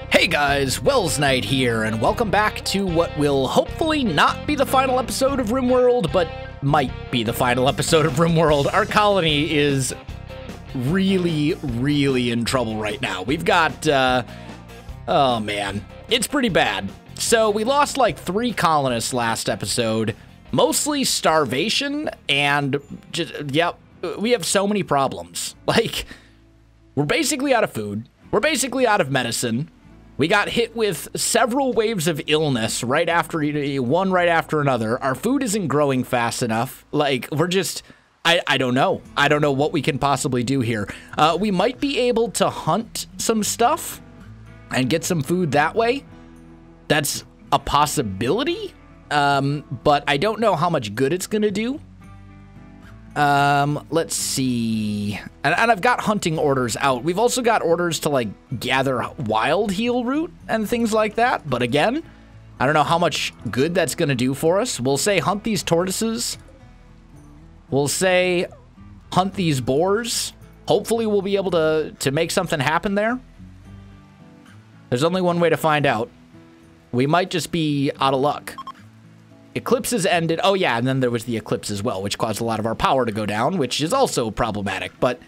Hey guys, Wells Knight here, and welcome back to what will hopefully not be the final episode of Rimworld, but might be the final episode of Rimworld. Our colony is really in trouble right now. We've got, oh man, it's pretty bad. So we lost like 3 colonists last episode, mostly starvation, and just, yep, we have so many problems. Like, we're basically out of food. We're basically out of medicine. We got hit with several waves of illness right after one right after another. Our food isn't growing fast enough. Like, we're just, I don't know. I don't know what we can possibly do here. We might be able to hunt some stuff and get some food that way. That's a possibility, but I don't know how much good it's gonna do. Let's see. And I've got hunting orders out. We've also got orders to, like, gather wild heal root and things like that. But again, I don't know how much good that's going to do for us. We'll say hunt these tortoises. We'll say hunt these boars. Hopefully we'll be able to make something happen there. There's only one way to find out. We might just be out of luck. Eclipses ended. Oh, yeah, and then there was the eclipse as well, which caused a lot of our power to go down, which is also problematic. But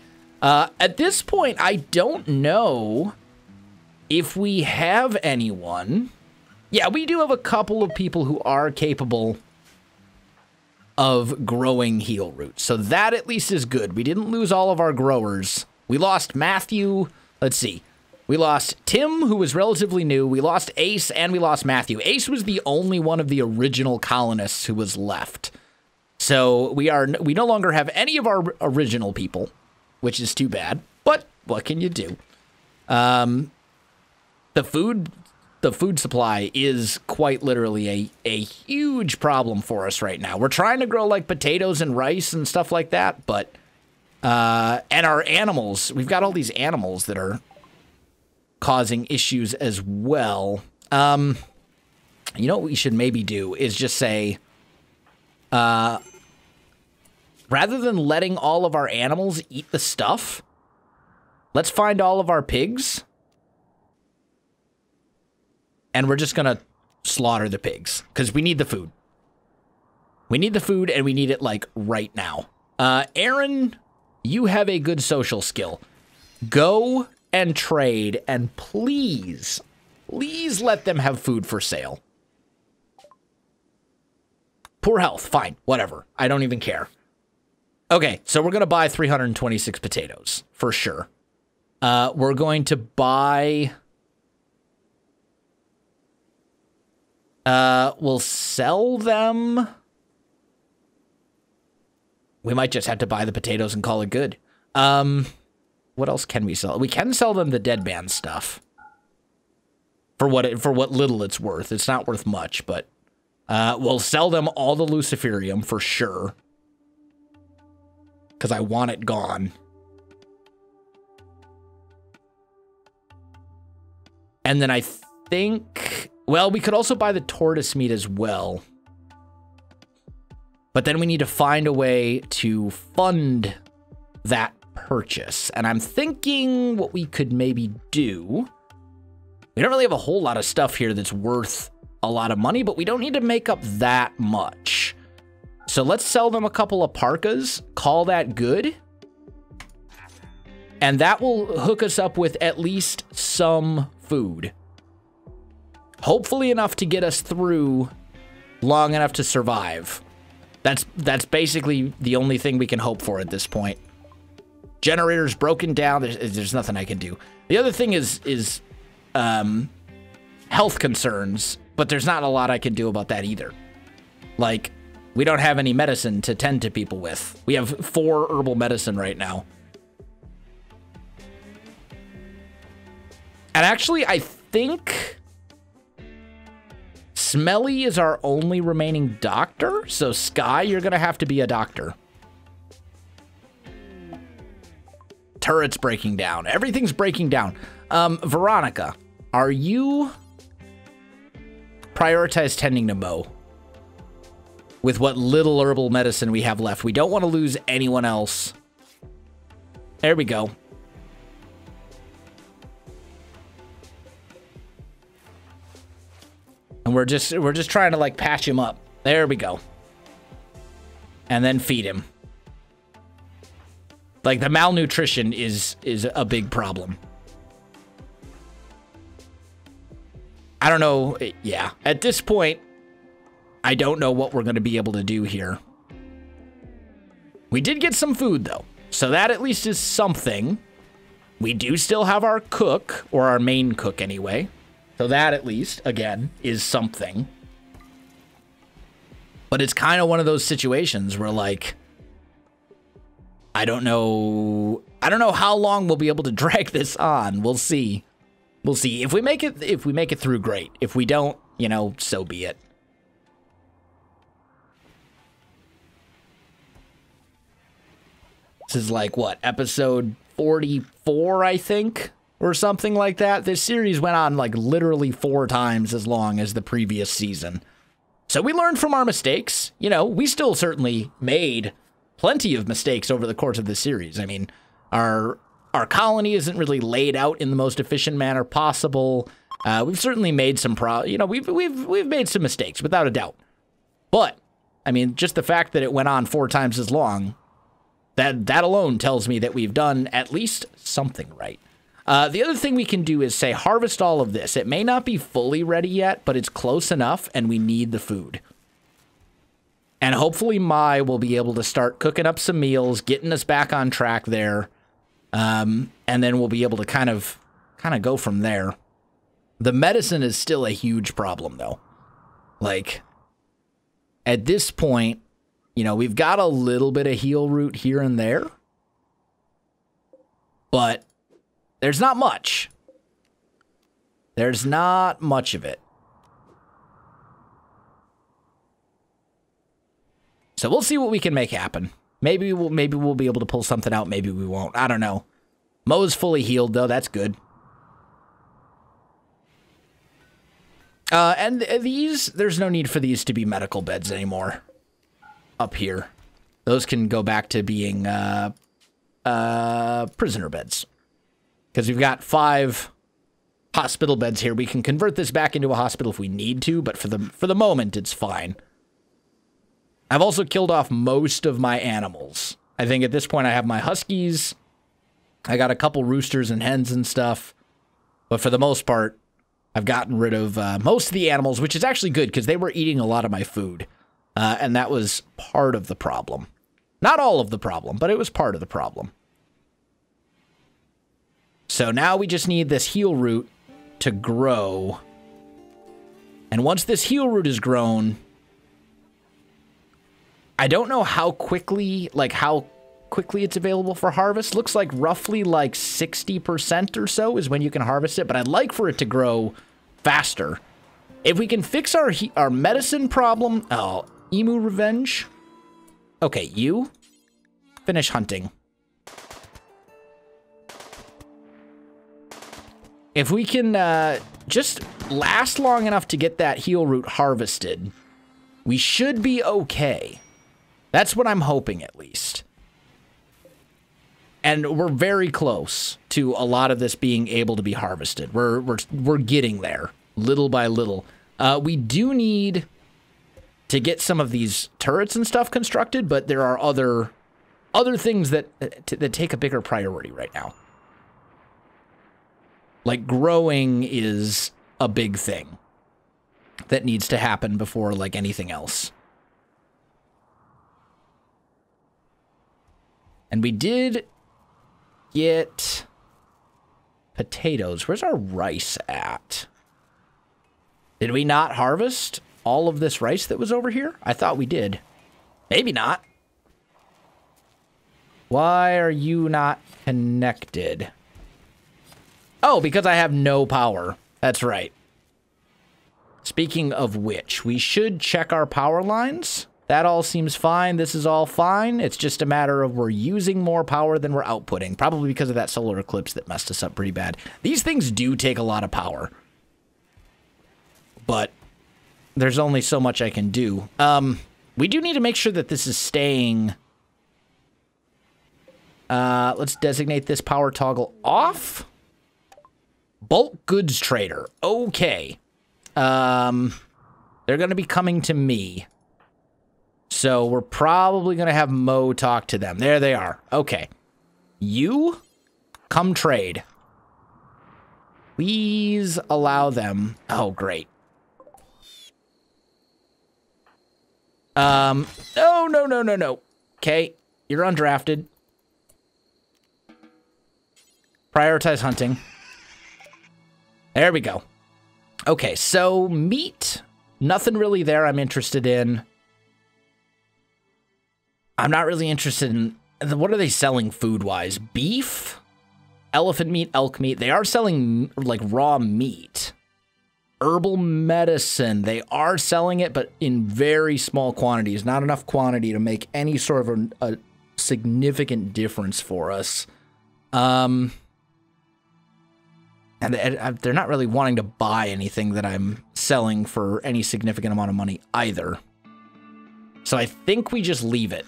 at this point, I don't know if we have anyone. Yeah, we do have a couple of people who are capable of growing heal roots. So that at least is good. We didn't lose all of our growers. We lost Matthew. Let's see. We lost Tim, who was relatively new. We lost Ace, and we lost Matthew. Ace was the only one of the original colonists who was left. So we no longer have any of our original people, which is too bad. But what can you do? The food supply is quite literally a huge problem for us right now. We're trying to grow like potatoes and rice and stuff like that, but and our animals, we've got all these animals that are causing issues as well. You know what we should maybe do is just say, rather than letting all of our animals eat the stuff, let's find all of our pigs, and we're just gonna slaughter the pigs, because we need the food. We need the food, and we need it, like, right now. Aaron, you have a good social skill. Go and trade, and please let them have food for sale. Poor health, fine, whatever. I don't even care. Okay, so we're gonna buy 326 potatoes, for sure. We're going to buy... we'll sell them. We might just have to buy the potatoes and call it good. What else can we sell? We can sell them the dead man stuff. For what little it's worth. It's not worth much, but we'll sell them all the Luciferium for sure. Because I want it gone. And then I think... Well, we could also buy the tortoise meat as well. But then we need to find a way to fund that purchase. And I'm thinking what we could maybe do. We don't really have a whole lot of stuff here that's worth a lot of money, but we don't need to make up that much. So let's sell them a couple of parkas, call that good. And that will hook us up with at least some food. Hopefully enough to get us through long enough to survive. That's basically the only thing we can hope for at this point. Generator's broken down. There's nothing I can do. The other thing is health concerns, but there's not a lot I can do about that either. Like, we don't have any medicine to tend to people with. We have 4 herbal medicine right now. And actually, I think Smelly is our only remaining doctor. So, Sky, you're going to have to be a doctor. Turret's breaking down. Everything's breaking down. Veronica, are you... Prioritize tending to Mo. With what little herbal medicine we have left. We don't want to lose anyone else There we go. And we're just trying to like patch him up. There we go. And then feed him. Like the malnutrition is a big problem. I don't know. Yeah, at this point, I don't know what we're going to be able to do here. We did get some food though, so that at least is something. We do still have our cook, or our main cook anyway. So that at least, again, is something. But it's kind of one of those situations where, like, I don't know how long we'll be able to drag this on. We'll see. We'll see. If we make it through, great. If we don't, you know, so be it. This is like, what, episode 44, I think? Or something like that. This series went on like literally 4 times as long as the previous season. So we learned from our mistakes. You know, we still certainly made plenty of mistakes over the course of the series. I mean, our colony isn't really laid out in the most efficient manner possible. We've certainly made some we've made some mistakes without a doubt. But I mean, just the fact that it went on 4 times as long, that alone tells me that we've done at least something right. The other thing we can do is say, harvest all of this. It may not be fully ready yet, but it's close enough, and we need the food. And hopefully Mai will be able to start cooking up some meals, getting us back on track there. And then we'll be able to kind of go from there. The medicine is still a huge problem, though. Like, at this point, you know, we've got a little bit of heal root here and there. But there's not much. There's not much of it. So we'll see what we can make happen. Maybe we'll be able to pull something out. Maybe we won't. I don't know. Mo's fully healed, though. That's good. And these, there's no need for these to be medical beds anymore. Up here. Those can go back to being prisoner beds. Because we've got 5 hospital beds here. We can convert this back into a hospital if we need to, but for the moment, it's fine. I've also killed off most of my animals. I think at this point I have my huskies. I got a couple roosters and hens and stuff. But for the most part, I've gotten rid of most of the animals, which is actually good because they were eating a lot of my food. And that was part of the problem. Not all of the problem, but it was part of the problem. So now we just need this heal root to grow. And once this heal root is grown, I don't know how quickly it's available for harvest. Looks like roughly like 60% or so is when you can harvest it, but I'd like for it to grow faster. If we can fix our medicine problem, oh, emu revenge. Okay, you finish hunting. If we can just last long enough to get that heal root harvested, we should be okay. That's what I'm hoping, at least. And we're very close to a lot of this being able to be harvested. We're getting there, little by little. We do need to get some of these turrets and stuff constructed, but there are other things that take a bigger priority right now. Like, growing is a big thing that needs to happen before, like, anything else. And we did get potatoes. Where's our rice at? Did we not harvest all of this rice that was over here? I thought we did. Maybe not. Why are you not connected? Oh, because I have no power. That's right. Speaking of which, we should check our power lines. That all seems fine. This is all fine. It's just a matter of we're using more power than we're outputting. Probably because of that solar eclipse that messed us up pretty bad. These things do take a lot of power. But there's only so much I can do. We do need to make sure that this is staying Let's designate this power toggle off. Bulk goods trader. Okay. They're going to be coming to me. So we're probably going to have Mo talk to them. There they are. Okay. You come trade. Please allow them. Oh, great. No. Okay. You're undrafted. Prioritize hunting. There we go. Okay, so meat. Nothing really there I'm interested in. I'm not really interested in... What are they selling food-wise? Beef? Elephant meat, elk meat. They are selling, like, raw meat. Herbal medicine. They are selling it, but in very small quantities. Not enough quantity to make any sort of a significant difference for us. And they're not really wanting to buy anything that I'm selling for any significant amount of money either. So I think we just leave it.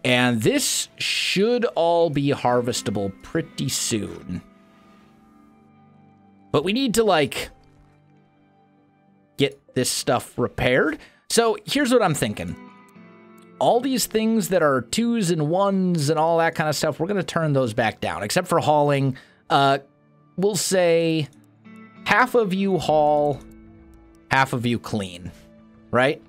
And this should all be harvestable pretty soon. But we need to, like, get this stuff repaired. So here's what I'm thinking. All these things that are 2s and 1s and all that kind of stuff, we're going to turn those back down. Except for hauling. We'll say half of you haul, half of you clean. Right?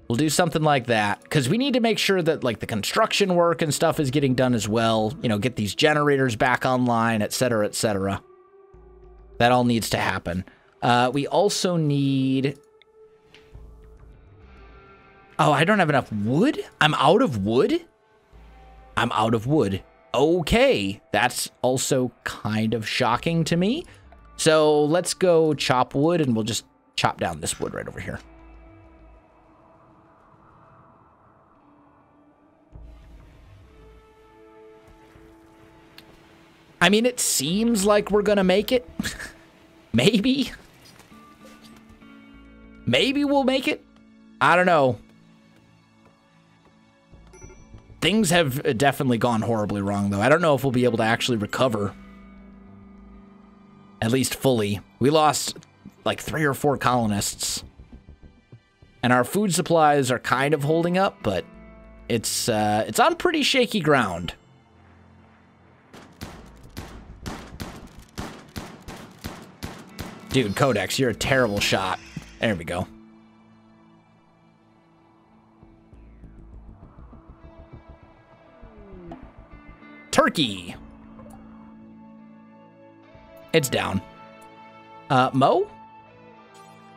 We'll do something like that, because we need to make sure that, like, the construction work and stuff is getting done as well. You know, get these generators back online, etc., etc. That all needs to happen. We also need... Oh, I don't have enough wood? I'm out of wood? I'm out of wood. Okay, that's also kind of shocking to me. So let's go chop wood, and we'll just chop down this wood right over here. I mean, it seems like we're gonna make it. Maybe. Maybe we'll make it. I don't know. Things have definitely gone horribly wrong, though. I don't know if we'll be able to actually recover. At least fully. We lost, like, 3 or 4 colonists. And our food supplies are kind of holding up, but it's on pretty shaky ground. Dude, Codex, you're a terrible shot. There we go. Turkey. It's down. Mo?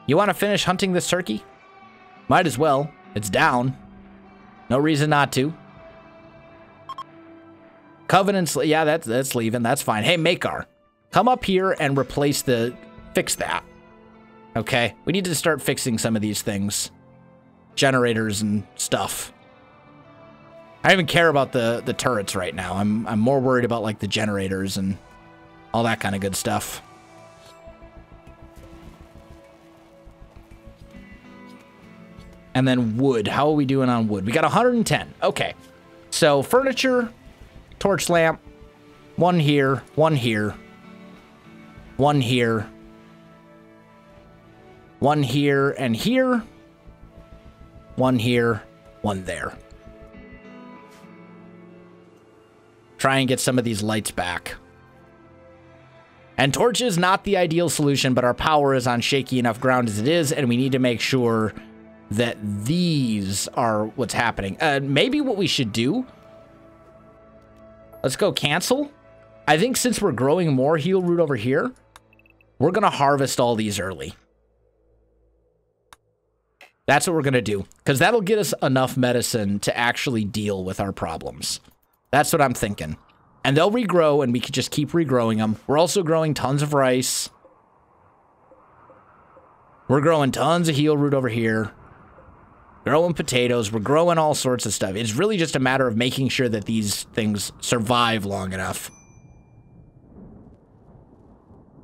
You want to finish hunting this turkey? Might as well. It's down. No reason not to. Covenants, yeah, that's leaving. That's fine. Hey, Makar, come up here and replace the... Fix that. Okay? We need to start fixing some of these things. Generators and stuff. I don't even care about the turrets right now. I'm more worried about, like, the generators and all that kind of good stuff. And then wood. How are we doing on wood? We got 110. Okay. So furniture, torch lamp, one here, one here, one here, one here and here, one here, one there. Try and get some of these lights back. And torches, not the ideal solution, but our power is on shaky enough ground as it is, and we need to make sure that these are what's happening. Maybe what we should do... Let's go cancel. I think since we're growing more heal root over here, we're going to harvest all these early. That's what we're going to do, because that'll get us enough medicine to actually deal with our problems. That's what I'm thinking. And they'll regrow, and we could just keep regrowing them. We're also growing tons of rice. We're growing tons of heal root over here. Growing potatoes. We're growing all sorts of stuff. It's really just a matter of making sure that these things survive long enough.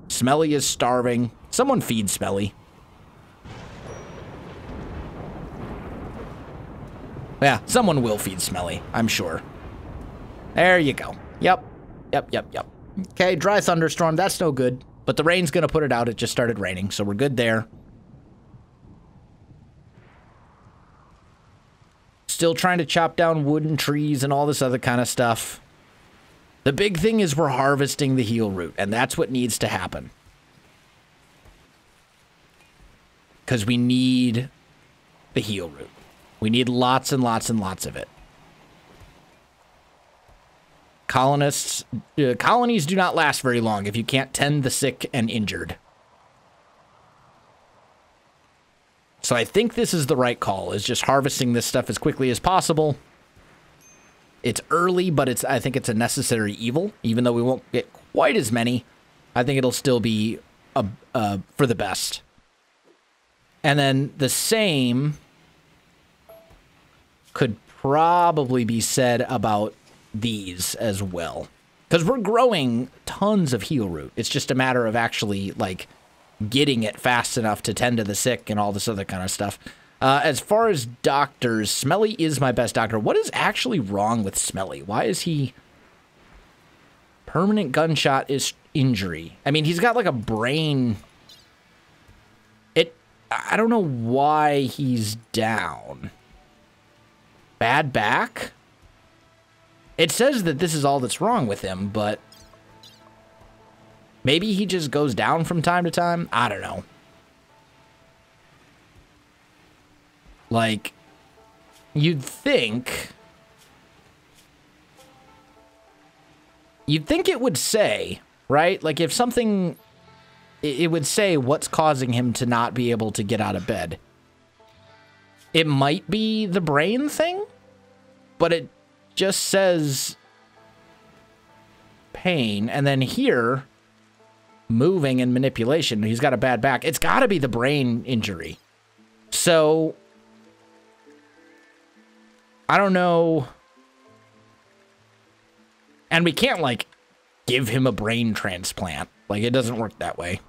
Smelly is starving. Someone feed Smelly. Yeah, someone will feed Smelly, I'm sure. There you go. Yep. Okay, dry thunderstorm, that's no good. But the rain's gonna put it out. It just started raining, so we're good there. Still trying to chop down wood and trees and all this other kind of stuff. The big thing is we're harvesting the heal root, and that's what needs to happen. Because we need the heal root. We need lots and lots and lots of it. Colonists, colonies do not last very long if you can't tend the sick and injured. So I think this is the right call, is just harvesting this stuff as quickly as possible. It's early, but I think it's a necessary evil. Even though we won't get quite as many, I think it'll still be for the best. And then the same could probably be said about these as well. Because we're growing tons of heal root. It's just a matter of actually, like, getting it fast enough to tend to the sick and all this other kind of stuff. As far as doctors, Smelly is my best doctor. What is actually wrong with Smelly? Why is he... Permanent gunshot is injury. I mean, he's got, like, a brain... I don't know why he's down. Bad back? It says that this is all that's wrong with him, but maybe he just goes down from time to time? I don't know. Like, you'd think it would say, right? Like, if something... It would say what's causing him to not be able to get out of bed. It might be the brain thing, but it just says pain. And then here, moving and manipulation. He's got a bad back. It's got to be the brain injury. So, I don't know. And we can't, like, give him a brain transplant. Like, it doesn't work that way.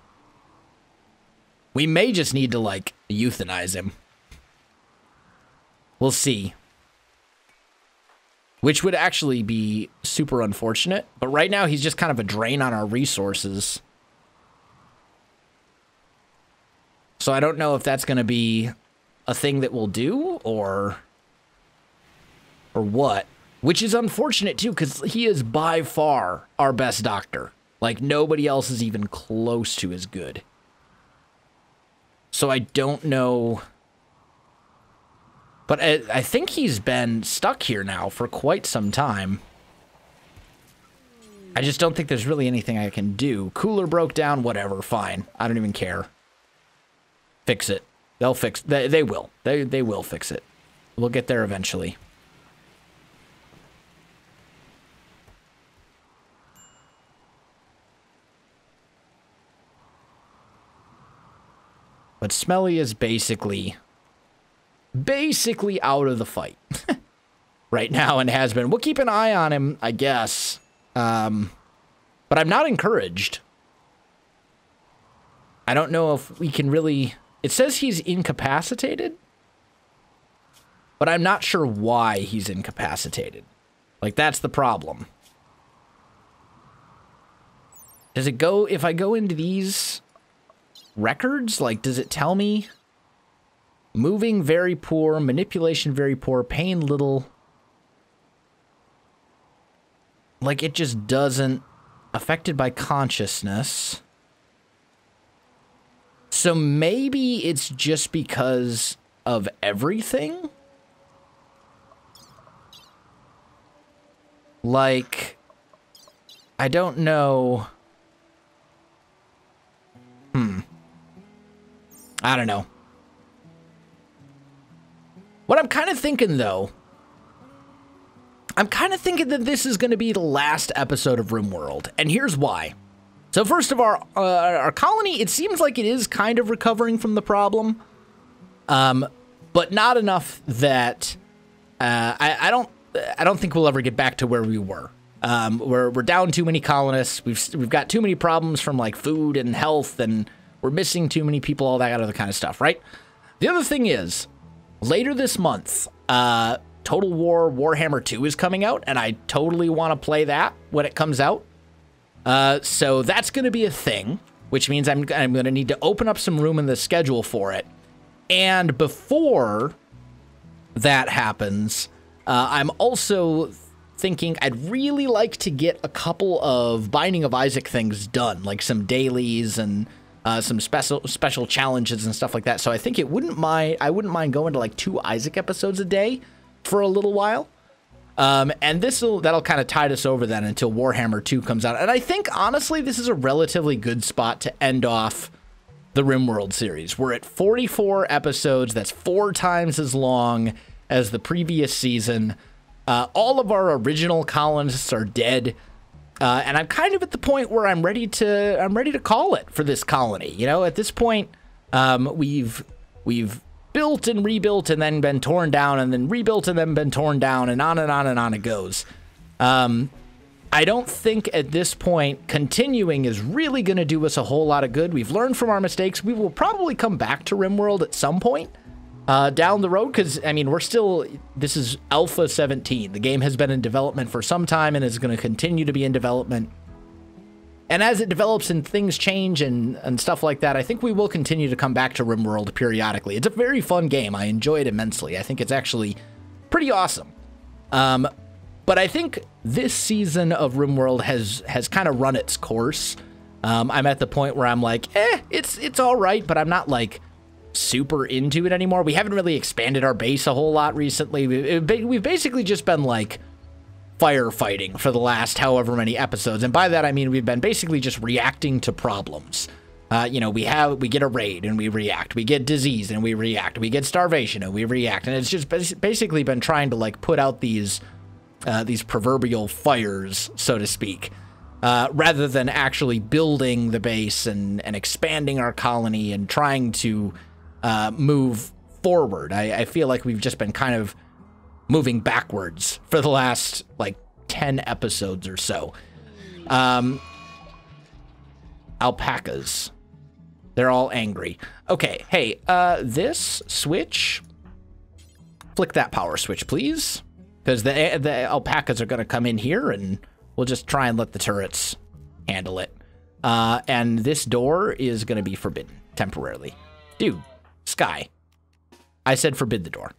We may just need to, like, euthanize him. We'll see. Which would actually be super unfortunate. But right now, he's just kind of a drain on our resources. So I don't know if that's going to be a thing that we'll do, or what. Which is unfortunate, too, because he is by far our best doctor. Like, nobody else is even close to as good. So I don't know. But I think he's been stuck here now for quite some time. I just don't think there's really anything I can do. Cooler broke down, whatever, fine. I don't even care. Fix it. They'll fix... They will. They will fix it. We'll get there eventually. But Smelly is basically out of the fight right now, and has been. We'll keep an eye on him, I guess. But I'm not encouraged. I don't know if we can really... It says he's incapacitated, but I'm not sure why he's incapacitated. Like, that's the problem. Does it go... If I go into these... records, like, does it tell me moving very poor, manipulation very poor, pain little? Like, it just doesn't. Affected by consciousness. So maybe it's just because of everything? Like, I don't know. I don't know. What I'm kind of thinking, though, I'm kind of thinking that this is going to be the last episode of Rimworld, and here's why. So first of all, our colony, it seems like it is kind of recovering from the problem, but not enough that I don't think we'll ever get back to where we were. We're down too many colonists. We've got too many problems from, like, food and health, and we're missing too many people, all that other kind of stuff, right? The other thing is, later this month, Total War Warhammer 2 is coming out, and I totally want to play that when it comes out. So that's going to be a thing, which means I'm going to need to open up some room in the schedule for it. And before that happens, I'm also thinking I'd really like to get a couple of Binding of Isaac things done, like some dailies and some special challenges and stuff like that. So I think I wouldn't mind going to like 2 Isaac episodes a day for a little while. And that'll kind of tide us over then until Warhammer 2 comes out. And I think, honestly, this is a relatively good spot to end off the Rimworld series. We're at 44 episodes. That's 4 times as long as the previous season. All of our original colonists are dead. And I'm kind of at the point where I'm ready to call it for this colony. You know, at this point, we've built and rebuilt and then been torn down and then rebuilt and then been torn down and on and on and on it goes. I don't think at this point continuing is really going to do us a whole lot of good. We've learned from our mistakes. We will probably come back to Rimworld at some point down the road because, I mean, this is Alpha 17. The game has been in development for some time and is going to continue to be in development. And as it develops and things change and stuff like that, I think we will continue to come back to Rimworld periodically. It's a very fun game. I enjoy it immensely. I think it's actually pretty awesome. But I think this season of Rimworld has kind of run its course. I'm at the point where I'm like, it's all right, but I'm not like super into it anymore. We haven't really expanded our base a whole lot recently. We've basically just been like firefighting for the last however many episodes, and by that I mean we've been basically just reacting to problems. You know, we get a raid and we react, we get disease and we react, we get starvation and we react, and it's just basically been trying to like put out these proverbial fires, so to speak, rather than actually building the base and expanding our colony and trying to move forward. I feel like we've just been kind of moving backwards for the last like 10 episodes or so. Alpacas. They're all angry. Okay, hey, this switch, flick that power switch, please. Because the alpacas are going to come in here and we'll just try and let the turrets handle it. And this door is going to be forbidden temporarily. Dude, Sky, I said forbid the door.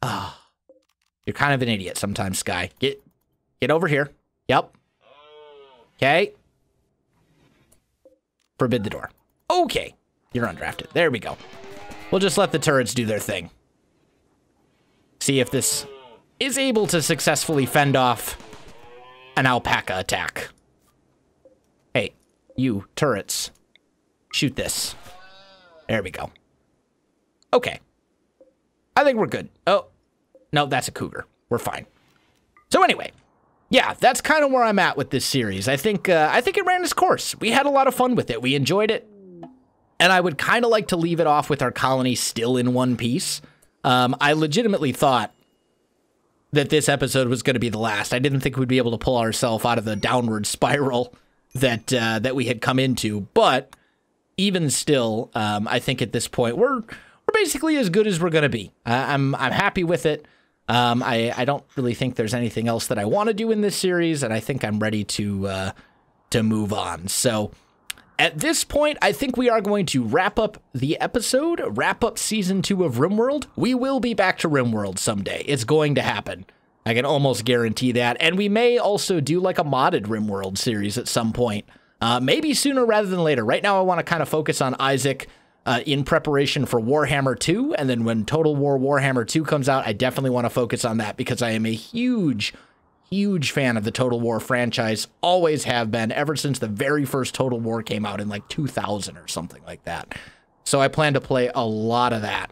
Ah, you're kind of an idiot sometimes, Sky. Get over here. Yep. Okay. Forbid the door. Okay. You're undrafted. There we go. We'll just let the turrets do their thing. See if this is able to successfully fend off an alpaca attack. Hey, you turrets. Shoot this. There we go. Okay. I think we're good. Oh, no, that's a cougar. We're fine. So anyway, yeah, that's kind of where I'm at with this series. I think it ran its course. We had a lot of fun with it. We enjoyed it. And I would kind of like to leave it off with our colony still in one piece. I legitimately thought that this episode was going to be the last. I didn't think we'd be able to pull ourselves out of the downward spiral that we had come into. But even still, I think at this point we're basically as good as we're going to be. I'm happy with it. I don't really think there's anything else that I want to do in this series, and I think I'm ready to move on. So at this point, I think we are going to wrap up the episode, wrap up Season 2 of Rimworld. We will be back to Rimworld someday. It's going to happen. I can almost guarantee that. And we may also do like a modded Rimworld series at some point. Maybe sooner rather than later. Right now, I want to kind of focus on Isaac in preparation for Warhammer 2. And then when Total War Warhammer 2 comes out, I definitely want to focus on that because I am a huge fan of the Total War franchise. Always have been ever since the very first Total War came out in like 2000 or something like that. So I plan to play a lot of that.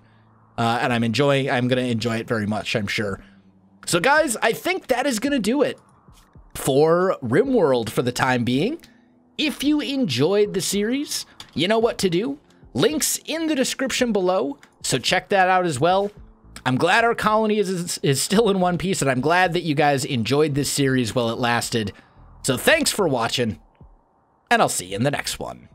And I'm going to enjoy it very much, I'm sure. So guys, I think that is going to do it for Rimworld for the time being. If you enjoyed the series, you know what to do. Links in the description below, so check that out as well. I'm glad our colony is still in one piece, and I'm glad that you guys enjoyed this series while it lasted. So thanks for watching, and I'll see you in the next one.